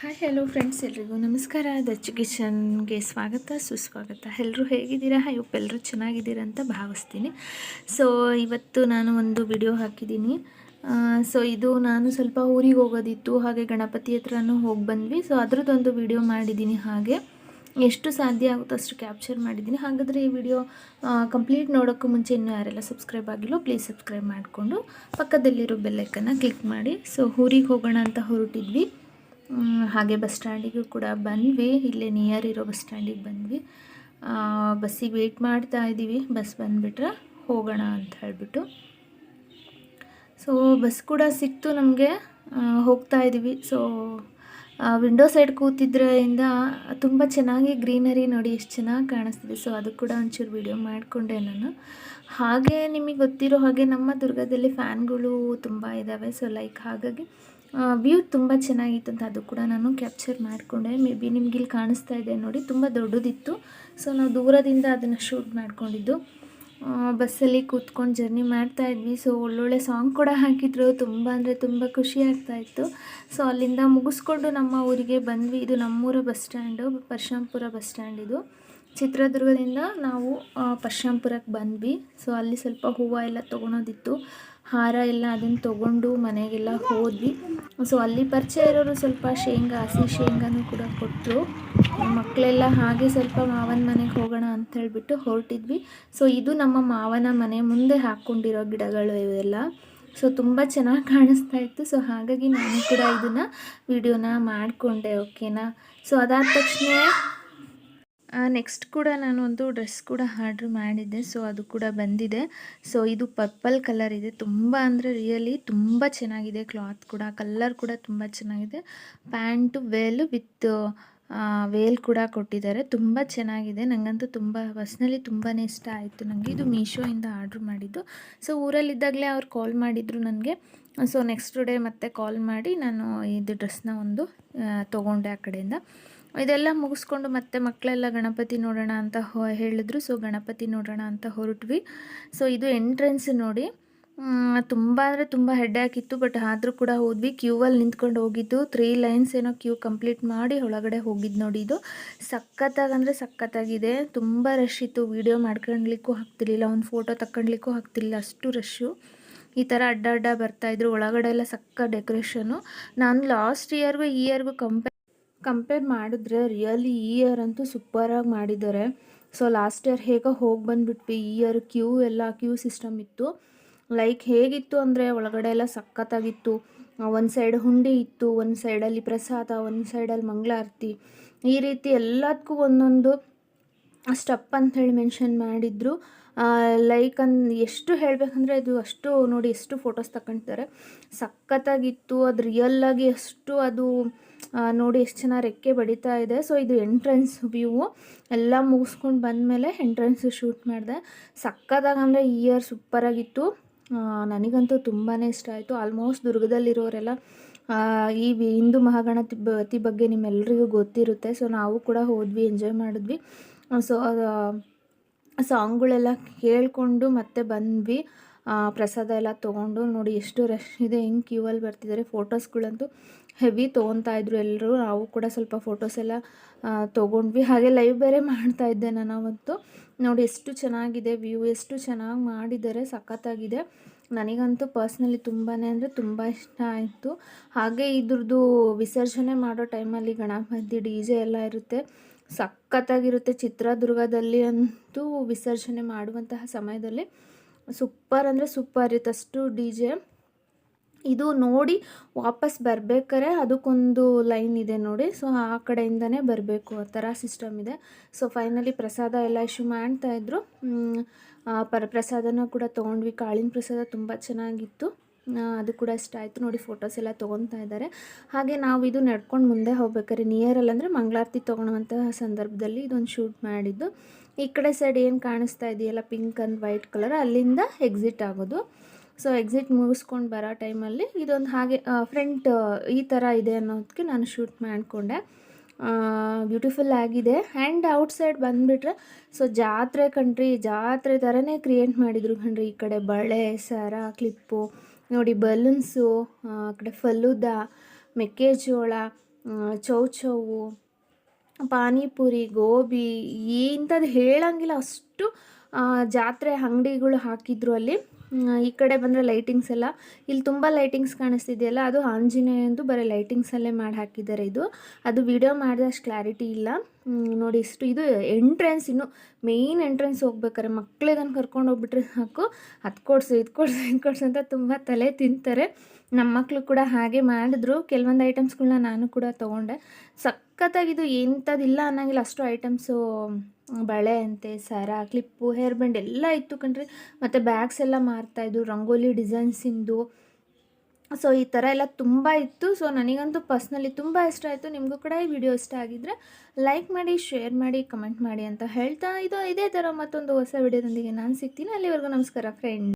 Hi hello friends, ಎಲ್ರಿಗೂ ನಮಸ್ಕಾರ. ದಚ್ಚು ಕಿಚನ್ಗೆ ಸ್ವಾಗತ ಸುಸ್ವಾಗತ. ಎಲ್ಲರೂ ಹೇಗಿದ್ದೀರಾ? ಹೋಪ್ ಎಲ್ಲರೂ ಚೆನ್ನಾಗಿದ್ದೀರಾ ಅಂತ ಭಾವಿಸ್ತೀನಿ. ಸೊ ಇವತ್ತು ನಾನು ಒಂದು ವಿಡಿಯೋ ಹಾಕಿದ್ದೀನಿ. ಸೊ ಇದು ನಾನು ಸ್ವಲ್ಪ ಊರಿಗೆ ಹೋಗೋದಿತ್ತು, ಹಾಗೆ ಗಣಪತಿ ಹತ್ರನೂ ಹೋಗಿ ಬಂದ್ವಿ. ಸೊ ಅದರದ್ದೊಂದು ವಿಡಿಯೋ ಮಾಡಿದ್ದೀನಿ. ಹಾಗೆ ಎಷ್ಟು ಸಾಧ್ಯ ಆಗುತ್ತೋ ಅಷ್ಟು ಕ್ಯಾಪ್ಚರ್ ಮಾಡಿದ್ದೀನಿ. ಹಾಗಾದರೆ ಈ ವಿಡಿಯೋ ಕಂಪ್ಲೀಟ್ ನೋಡೋಕ್ಕೂ ಮುಂಚೆ ಇನ್ನೂ ಯಾರೆಲ್ಲ ಸಬ್ಸ್ಕ್ರೈಬ್ ಆಗಿಲ್ಲೋ ಪ್ಲೀಸ್ ಸಬ್ಸ್ಕ್ರೈಬ್ ಮಾಡಿಕೊಂಡು ಪಕ್ಕದಲ್ಲಿರೋ ಬೆಲ್ಲೈಕನ್ನು ಕ್ಲಿಕ್ ಮಾಡಿ. ಸೊ ಊರಿಗೆ ಹೋಗೋಣ ಅಂತ ಹೊರಟಿದ್ವಿ. ಹಾಗೆ ಬಸ್ ಸ್ಟ್ಯಾಂಡಿಗೂ ಕೂಡ ಬಂದ್ವಿ. ಇಲ್ಲೇ ನಿಯರ್ ಇರೋ ಬಸ್ ಸ್ಟ್ಯಾಂಡಿಗೆ ಬಂದ್ವಿ. ಬಸ್ಸಿಗೆ ವೆಯ್ಟ್ ಮಾಡ್ತಾ ಇದ್ದೀವಿ, ಬಸ್ ಬಂದುಬಿಟ್ರೆ ಹೋಗೋಣ ಅಂತ ಹೇಳಿಬಿಟ್ಟು. ಸೊ ಬಸ್ ಕೂಡ ಸಿಕ್ತು ನಮಗೆ, ಹೋಗ್ತಾ ಇದ್ದೀವಿ. ಸೊ ವಿಂಡೋ ಸೈಡ್ ಕೂತಿದ್ರಿಂದ ತುಂಬ ಚೆನ್ನಾಗಿ ಗ್ರೀನರಿ ನೋಡಿ ಎಷ್ಟು ಚೆನ್ನಾಗಿ ಕಾಣಿಸ್ತಿದೆ. ಸೊ ಅದು ಕೂಡ ಒಂಚೂರು ವಿಡಿಯೋ ಮಾಡಿಕೊಂಡೆ ನಾನು. ಹಾಗೆ ನಿಮಗೆ ಗೊತ್ತಿರೋ ಹಾಗೆ ನಮ್ಮ ದುರ್ಗದಲ್ಲಿ ಫ್ಯಾನ್ಗಳು ತುಂಬ ಇದ್ದಾವೆ. ಸೊ ಹಾಗಾಗಿ ವ್ಯೂ ತುಂಬ ಚೆನ್ನಾಗಿತ್ತು ಅಂತ ಅದು ಕೂಡ ನಾನು ಕ್ಯಾಪ್ಚರ್ ಮಾಡಿಕೊಂಡೆ. ಮೇ ಬಿ ನಿಮ್ಗೆ ಇಲ್ಲಿ ಕಾಣಿಸ್ತಾ ಇದೆ ನೋಡಿ, ತುಂಬ ದೊಡ್ಡದಿತ್ತು. ಸೊ ನಾವು ದೂರದಿಂದ ಅದನ್ನು ಶೂಟ್ ಮಾಡ್ಕೊಂಡಿದ್ದು. ಬಸ್ಸಲ್ಲಿ ಕೂತ್ಕೊಂಡು ಜರ್ನಿ ಮಾಡ್ತಾಯಿದ್ವಿ. ಸೊ ಒಳ್ಳೊಳ್ಳೆ ಸಾಂಗ್ ಕೂಡ ಹಾಕಿದ್ರು. ತುಂಬ ಅಂದರೆ ತುಂಬ ಖುಷಿ ಆಗ್ತಾಯಿತ್ತು. ಸೊ ಅಲ್ಲಿಂದ ಮುಗಿಸ್ಕೊಂಡು ನಮ್ಮ ಊರಿಗೆ ಬಂದ್ವಿ. ಇದು ನಮ್ಮೂರ bus stand, Parashurampura bus stand ಇದು. ಚಿತ್ರದುರ್ಗದಿಂದ ನಾವು ಪರಶುರಾಂಪುರಕ್ಕೆ ಬಂದ್ವಿ. ಸೊ ಅಲ್ಲಿ ಸ್ವಲ್ಪ ಹೂವು ಎಲ್ಲ ತೊಗೊಳೋದಿತ್ತು, ಹಾರ ಎಲ್ಲ ಅದನ್ನು ತೊಗೊಂಡು ಮನೆಗೆಲ್ಲ ಹೋದ್ವಿ. ಸೊ ಅಲ್ಲಿ ಪರಿಚಯ ಇರೋರು ಸ್ವಲ್ಪ ಹಸಿ ಶೇಂಗಾನೂ ಕೂಡ ಕೊಟ್ಟರು. ಮಕ್ಕಳೆಲ್ಲ ಹಾಗೆ ಸ್ವಲ್ಪ ಮಾವನ ಮನೆಗೆ ಹೋಗೋಣ ಅಂತ ಹೇಳಿಬಿಟ್ಟು ಹೊರಟಿದ್ವಿ. ಸೊ ಇದು ನಮ್ಮ ಮಾವನ ಮನೆ ಮುಂದೆ ಹಾಕ್ಕೊಂಡಿರೋ ಗಿಡಗಳು ಇವೆಲ್ಲ. ಸೊ ತುಂಬ ಚೆನ್ನಾಗಿ ಕಾಣಿಸ್ತಾ ಇತ್ತು. ಸೊ ಹಾಗಾಗಿ ನಾನು ಕೂಡ ಇದನ್ನು ವಿಡಿಯೋನ ಮಾಡಿಕೊಂಡೆ. ಓಕೆನಾ. ಸೊ ಅದಾದ ತಕ್ಷಣ ನೆಕ್ಸ್ಟ್ ಕೂಡ ನಾನು ಒಂದು ಡ್ರೆಸ್ ಕೂಡ ಆರ್ಡ್ರ್ ಮಾಡಿದ್ದೆ. ಸೊ ಅದು ಕೂಡ ಬಂದಿದೆ. ಸೊ ಇದು ಪರ್ಪಲ್ ಕಲರ್ ಇದೆ. ತುಂಬ ಅಂದರೆ ರಿಯಲಿ ತುಂಬ ಚೆನ್ನಾಗಿದೆ. ಕ್ಲಾತ್ ಕೂಡ, ಕಲರ್ ಕೂಡ ತುಂಬ ಚೆನ್ನಾಗಿದೆ. ಪ್ಯಾಂಟು ವಿತ್ ವೇಲ್ ಕೂಡ ಕೊಟ್ಟಿದ್ದಾರೆ. ತುಂಬ ಚೆನ್ನಾಗಿದೆ. ನನಗಂತೂ ತುಂಬ ಪರ್ಸ್ನಲಿ ತುಂಬಾ ಇಷ್ಟ ಆಯಿತು ನನಗೆ. ಇದು ಮೀಶೋಯಿಂದ ಆರ್ಡ್ರ್ ಮಾಡಿದ್ದು. ಸೊ ಊರಲ್ಲಿದ್ದಾಗಲೇ ಅವ್ರು ಕಾಲ್ ಮಾಡಿದರು ನನಗೆ. ಸೊ ನೆಕ್ಸ್ಟ್ ಡೇ ಮತ್ತೆ ಕಾಲ್ ಮಾಡಿ ನಾನು ಇದು ಡ್ರೆಸ್ನ ಒಂದು ತೊಗೊಂಡೆ ಆ ಕಡೆಯಿಂದ. ಇದೆಲ್ಲ ಮುಗಿಸ್ಕೊಂಡು ಮತ್ತೆ ಮಕ್ಕಳೆಲ್ಲ ಗಣಪತಿ ನೋಡೋಣ ಅಂತ ಹೇಳಿದ್ರು. ಸೊ ಗಣಪತಿ ನೋಡೋಣ ಅಂತ ಹೊರಟ್ವಿ. ಸೊ ಇದು ಎಂಟ್ರೆನ್ಸ್ ನೋಡಿ, ತುಂಬ ಅಂದರೆ ತುಂಬ ಹೆಡ್ಡೇಕ್ ಇತ್ತು. ಬಟ್ ಆದರೂ ಕೂಡ ಹೋದ್ವಿ. ಕ್ಯೂವಲ್ಲಿ ನಿಂತ್ಕೊಂಡು ಹೋಗಿದ್ದು. 3 ಲೈನ್ಸ್ ಏನೋ ಕ್ಯೂ ಕಂಪ್ಲೀಟ್ ಮಾಡಿ ಒಳಗಡೆ ಹೋಗಿದ್ದು ನೋಡಿ. ಇದು ಸಖತ್ತಾಗಂದರೆ ಸಖತ್ತಾಗಿದೆ. ತುಂಬ ರಶ್ ಇತ್ತು. ವೀಡಿಯೋ ಮಾಡ್ಕೊಳ್ಲಿಕ್ಕೂ ಆಗ್ತಿರ್ಲಿಲ್ಲ, ಒಂದು ಫೋಟೋ ತಗೊಳ್ಲಿಕ್ಕೂ ಆಗ್ತಿರ್ಲಿಲ್ಲ, ಅಷ್ಟು ರಶ್ಶು. ಈ ಥರ ಅಡ್ಡ ಬರ್ತಾಯಿದ್ರು. ಒಳಗಡೆ ಎಲ್ಲ ಸಕ್ಕ ಡೆಕೋರೇಷನು. ನಾನು ಲಾಸ್ಟ್ ಇಯರ್ಗೂ ಈ ಇಯರ್ಗೂ ಕಂಪೇರ್ ಮಾಡಿದ್ರೆ ರಿಯಲಿ ಈ ಇಯರ್ ಅಂತೂ ಸೂಪರಾಗಿ ಮಾಡಿದ್ದಾರೆ. ಸೊ ಲಾಸ್ಟ್ ಇಯರ್ ಹೇಗೋ ಹೋಗಿ ಬಂದುಬಿಟ್ವಿ. ಈ ಇಯರ್ ಕ್ಯೂ ಸಿಸ್ಟಮ್ ಇತ್ತು. ಹೇಗಿತ್ತು ಅಂದರೆ ಒಳಗಡೆ ಎಲ್ಲ ಸಖತ್ತಾಗಿತ್ತು. ಒಂದು ಸೈಡ್ ಹುಂಡಿ ಇತ್ತು, ಒಂದು ಸೈಡಲ್ಲಿ ಪ್ರಸಾದ, ಒಂದು ಸೈಡಲ್ಲಿ ಮಂಗಳಾರತಿ, ಈ ರೀತಿ ಎಲ್ಲದಕ್ಕೂ ಒಂದೊಂದು ಸ್ಟೆಪ್ ಅಂಥೇಳಿ ಮೆನ್ಷನ್ ಮಾಡಿದರು. ಎಷ್ಟು ಹೇಳಬೇಕಂದ್ರೆ ಇದು ಅಷ್ಟು ನೋಡಿ ಎಷ್ಟು ಫೋಟೋಸ್ ತಗೊಳ್ತಾರೆ. ಸಖತ್ತಾಗಿತ್ತು. ಅದು ರಿಯಲ್ಲಾಗಿ ಅದು ನೋಡಿ ಎಷ್ಟು ಚೆನ್ನಾಗಿ ರೆಕ್ಕೆ ಬಡಿತಾ ಇದೆ. ಸೊ ಇದು ಎಂಟ್ರೆನ್ಸ್ ವ್ಯೂ. ಎಲ್ಲ ಮುಗಿಸ್ಕೊಂಡು ಬಂದಮೇಲೆ ಎಂಟ್ರೆನ್ಸ್ ಶೂಟ್ ಮಾಡಿದೆ. ಸಖತ್ತಾಗಂದರೆ ಈ ಇಯರ್ ಸೂಪರಾಗಿತ್ತು. ನನಗಂತೂ ತುಂಬಾ ಇಷ್ಟ ಆಯಿತು. ಆಲ್ಮೋಸ್ಟ್ ದುರ್ಗದಲ್ಲಿರೋರೆಲ್ಲ ಈ ಹಿಂದೂ ಮಹಾಗಣಪತಿ ಬಗ್ಗೆ ನಿಮ್ಮೆಲ್ಲರಿಗೂ ಗೊತ್ತಿರುತ್ತೆ. ಸೊ ನಾವು ಕೂಡ ಹೋದ್ವಿ, ಎಂಜಾಯ್ ಮಾಡಿದ್ವಿ. ಸೊ ಸಾಂಗ್ಗಳೆಲ್ಲ ಕೇಳಿಕೊಂಡು ಮತ್ತೆ ಬಂದ್ವಿ. ಪ್ರಸಾದ ಎಲ್ಲ ತೊಗೊಂಡು ನೋಡಿ ಎಷ್ಟು ರಶ್ ಇದೆ, ಹೆಂಗೆ ಕ್ಯೂವಲ್ಲಿ ಬರ್ತಿದ್ದಾರೆ. ಫೋಟೋಸ್ಗಳಂತೂ ಹೆವಿ ತೊಗೊತಾಯಿದ್ರು ಎಲ್ಲರೂ. ನಾವು ಕೂಡ ಸ್ವಲ್ಪ ಫೋಟೋಸ್ ಎಲ್ಲ ತೊಗೊಂಡ್ವಿ. ಹಾಗೆ ಲೈವ್ ಬೇರೆ ಮಾಡ್ತಾಯಿದ್ದೆ ನಾನು ಅವತ್ತು. ನೋಡಿ ಎಷ್ಟು ಚೆನ್ನಾಗಿದೆ ವ್ಯೂ, ಎಷ್ಟು ಚೆನ್ನಾಗಿ ಮಾಡಿದ್ದಾರೆ, ಸಖತ್ತಾಗಿದೆ. ನನಗಂತೂ ಪರ್ಸ್ನಲಿ ತುಂಬಾ ಅಂದರೆ ತುಂಬ ಇಷ್ಟ ಆಯಿತು. ಹಾಗೆ ಇದ್ರದ್ದು ವಿಸರ್ಜನೆ ಮಾಡೋ ಟೈಮಲ್ಲಿ ಗಣಪತಿ DJ ಎಲ್ಲ ಇರುತ್ತೆ, ಸಖತ್ತಾಗಿರುತ್ತೆ. ಚಿತ್ರದುರ್ಗದಲ್ಲಿ ಅಂತೂ ವಿಸರ್ಜನೆ ಮಾಡುವಂತಹ ಸಮಯದಲ್ಲಿ ಸೂಪರ್ ಅಂದರೆ ಸೂಪರ್ ಇರುತ್ತೆ, ಅಷ್ಟು DJ. ಇದು ನೋಡಿ ವಾಪಸ್ ಬರಬೇಕಾರೆ ಅದಕ್ಕೊಂದು ಲೈನ್ ಇದೆ ನೋಡಿ. ಸೊ ಆ ಕಡೆಯಿಂದನೇ ಬರಬೇಕು, ಆ ಥರ ಸಿಸ್ಟಮ್ ಇದೆ. ಸೊ ಫೈನಲಿ ಪ್ರಸಾದ ಎಲ್ಲ ಇಶ್ಯೂ ಮಾಡ್ತಾಯಿದ್ರು. ಪ್ರಸಾದನ ಕೂಡ ತೊಗೊಂಡ್ವಿ. ಕಾಳಿನ ಪ್ರಸಾದ ತುಂಬ ಚೆನ್ನಾಗಿತ್ತು, ಅದು ಕೂಡ ಇಷ್ಟ ಆಯಿತು. ನೋಡಿ ಫೋಟೋಸ್ ಎಲ್ಲ ತೊಗೊತಾ ಇದ್ದಾರೆ. ಹಾಗೆ ನಾವು ಇದು ನಡ್ಕೊಂಡು ಮುಂದೆ ಹೋಗ್ಬೇಕಾದ್ರೆ ನಿಯರಲ್ಲಿ ಅಂದರೆ ಮಂಗಳಾರತಿ ತೊಗೊಳುವಂತಹ ಸಂದರ್ಭದಲ್ಲಿ ಇದೊಂದು ಶೂಟ್ ಮಾಡಿದ್ದು. ಈ ಕಡೆ ಸೈಡ್ ಏನು ಕಾಣಿಸ್ತಾ ಇದೆಯಲ್ಲ ಪಿಂಕ್ ಆ್ಯಂಡ್ ವೈಟ್ ಕಲರ್, ಅಲ್ಲಿಂದ ಎಕ್ಸಿಟ್ ಆಗೋದು. ಸೊ ಎಕ್ಸಿಟ್ ಮುಗಿಸ್ಕೊಂಡು ಬರೋ ಟೈಮಲ್ಲಿ ಇದೊಂದು ಹಾಗೆ ಫ್ರಂಟ್ ಈ ಥರ ಇದೆ ಅನ್ನೋದಕ್ಕೆ ನಾನು ಶೂಟ್ ಮಾಡಿಕೊಂಡೆ. ಬ್ಯೂಟಿಫುಲ್ ಆಗಿದೆ. ಆ್ಯಂಡ್ ಔಟ್ಸೈಡ್ ಬಂದುಬಿಟ್ರೆ ಸೊ ಜಾತ್ರೆ ಜಾತ್ರೆ ಥರನೇ ಕ್ರಿಯೇಟ್ ಮಾಡಿದರು ಕಣ್ರಿ. ಈ ಕಡೆ ಬಳೆ, ಸರ, ಕ್ಲಿಪ್ಪು ನೋಡಿ, ಬಲೂನ್ಸು, ಆ ಕಡೆ ಫಲೂದ, ಮೆಕ್ಕೆಜೋಳ, ಚೌಚೌವು, ಪಾನಿಪುರಿ, ಗೋಬಿ ಇಂಥದ್ದು ಹೇಳಂಗಿಲ್ಲ, ಅಷ್ಟು ಜಾತ್ರೆ ಅಂಗಡಿಗಳು ಹಾಕಿದ್ರು ಅಲ್ಲಿ. ಈ ಕಡೆ ಬಂದರೆ ಲೈಟಿಂಗ್ಸ್ ಎಲ್ಲ, ಇಲ್ಲಿ ತುಂಬ ಲೈಟಿಂಗ್ಸ್ ಕಾಣಿಸ್ತಿದೆಯಲ್ಲ, ಅದು ಆಂಜನೇಯಂದು ಬರೀ ಲೈಟಿಂಗ್ಸಲ್ಲೇ ಮಾಡಿ ಹಾಕಿದ್ದಾರೆ. ಅದು ವಿಡಿಯೋ ಮಾಡಿದ್ರೆ ಅಷ್ಟು ಕ್ಲಾರಿಟಿ ಇಲ್ಲ. ನೋಡಿ ಇಷ್ಟು, ಇದು ಎಂಟ್ರೆನ್ಸ್, ಇನ್ನು ಮೇಯ್ನ್ ಎಂಟ್ರೆನ್ಸ್ ಹೋಗ್ಬೇಕಾರೆ ಮಕ್ಕಳಿಗನ್ನು ಕರ್ಕೊಂಡು ಹೋಗ್ಬಿಟ್ರೆ ಸಾಕು, ಅದು ಕೊಡಿಸು ಇದು ಕೊಡಿಸು ಇದು ಕೊಡಿಸು ಅಂತ ತುಂಬ ತಲೆ ತಿಂತಾರೆ. ನಮ್ಮ ಮಕ್ಕಳು ಕೂಡ ಹಾಗೆ ಮಾಡಿದ್ರು. ಕೆಲವೊಂದು ಐಟಮ್ಸ್ಗಳನ್ನ ನಾನು ಕೂಡ ತೊಗೊಂಡೆ. ಸಖತ್ತಾಗಿದ್ದು, ಎಂಥದ್ದಿಲ್ಲ ಅನ್ನೋಂಗಿಲ್ಲ, ಅಷ್ಟು ಐಟಮ್ಸು. ಬಳೆ ಅಂತೆ, ಸರ, ಕ್ಲಿಪ್ಪು, ಹೇರ್ ಬ್ಯಾಂಡ್ ಎಲ್ಲ ಇತ್ತು ಕಣ್ರಿ. ಮತ್ತು ಬ್ಯಾಗ್ಸ್ ಎಲ್ಲ ಮಾರ್ತಾಯಿದ್ರು, ರಂಗೋಲಿ ಡಿಸೈನ್ಸಿಂದು. ಸೊ ಈ ಥರ ಎಲ್ಲ ತುಂಬ ಇತ್ತು. ಸೊ ನನಗಂತೂ ಪರ್ಸ್ನಲಿ ತುಂಬ ಇಷ್ಟ ಆಯಿತು. ನಿಮಗೂ ಕೂಡ ಈ ವಿಡಿಯೋ ಇಷ್ಟ ಆಗಿದ್ದರೆ ಲೈಕ್ ಮಾಡಿ, ಶೇರ್ ಮಾಡಿ, ಕಮೆಂಟ್ ಮಾಡಿ ಅಂತ ಹೇಳ್ತಾ, ಇದೇ ಥರ ಮತ್ತೊಂದು ಹೊಸ ವಿಡಿಯೋದೊಂದಿಗೆ ನಾನು ಸಿಗ್ತೀನಿ. ಅಲ್ಲಿವರೆಗೂ ನಮಸ್ಕಾರ ಫ್ರೆಂಡ್.